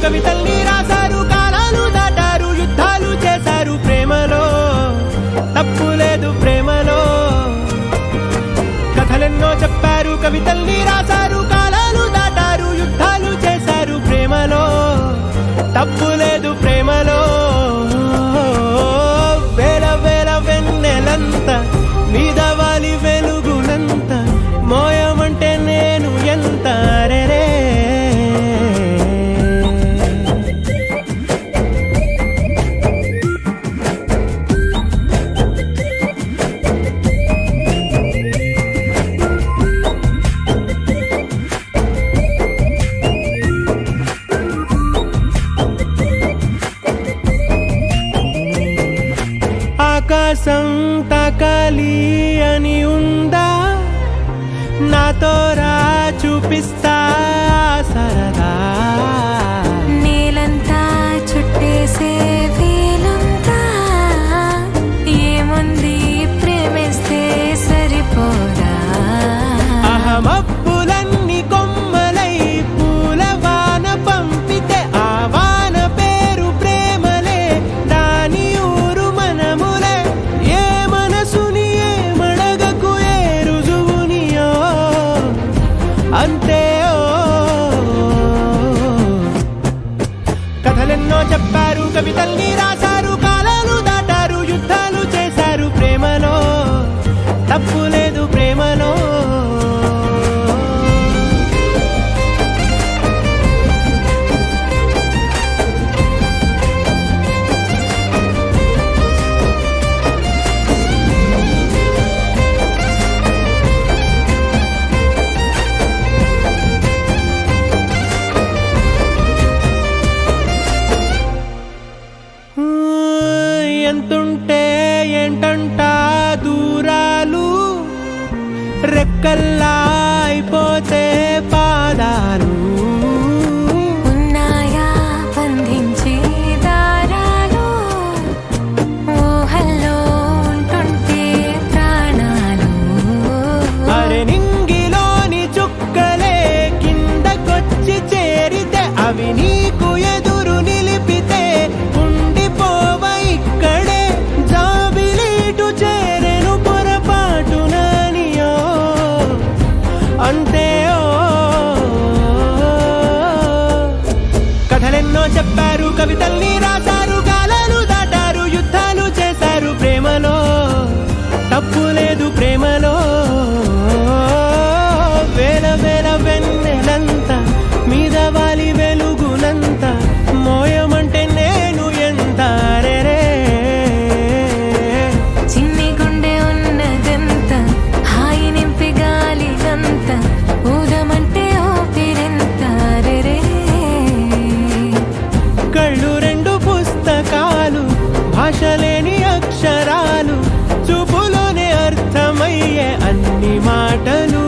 కవితల్ని రాశారు, కాలాలు దాటారు, యుద్ధాలు చేశారు ప్రేమలో, తప్పు లేదు ప్రేమలో. కథలెన్నో చెప్పారు, కవితల్ని రాశారు, కాలాలు దాటారు, యుద్ధాలు చేశారు ప్రేమలో, తప్పు లేదు ప్రేమలో. వేల వేల వెన్నెలంత మీద వాలి వెలుగునంత మోయమంటే నేను ఎంత రే. ఆకాశం తాకాలి అని ఉందా, నాతో రా చూపిస్తా సరదా. నేలంతా చుట్టేసే వేలంతా ఏముంది ప్రేమిస్తే సరిపోదా. అహమప్పులన్నీ కొమ్మలై పూలవాన పంపితే ఆ వాన పేరు ప్రేమలే, దాని ఊరు మనములే. ఏ మనసుని ఏ మడగకు ఏ రుజువునియో అంతే. కథలెన్నో చెప్పారు, కవితల్ని రాశారు, కాలాలు దాటారు, యుద్ధాలు చేశారు ప్రేమలో, తప్పు లేదు ప్రేమలో. ఎంతుంటే ఏంటంట దూరాలు, రెక్కల్లా అయిపోతే పాదాలు. ఉన్నాయా బంధించే దారాలు, ఊహల్లో ఉంటుంటే ప్రాణాలు. అరే నింగిలోని చుక్కలే కిందకొచ్చి చేరితే, అవి నీకు ఎదురు నిలిపితే ఉండిపోవ ఇక్కడే. జాబిలీటు చేరెను పొరపాటుననియో అంతే. కథలెన్నో చెప్పారు, కవితల్ని రాశారు, కాలాలు దాటారు, యుద్ధాలు చేశారు ప్రేమలో, తప్పు లేదు ప్రేమలో. వేల వేల వెన్నెలంత మీద వాలి వెలుగునంత మోయమంటే నేను ఎంత రే. చిన్ని గుండె ఉన్నదంత హాయి నింపి గాలినంత ఊదమంటే ఊపిరెంత రే. కళ్ళు రెండు పుస్తకాలు, భాష లేని అక్షరాలు, చూపులోనే అర్థమయ్యే అన్ని మాటలు.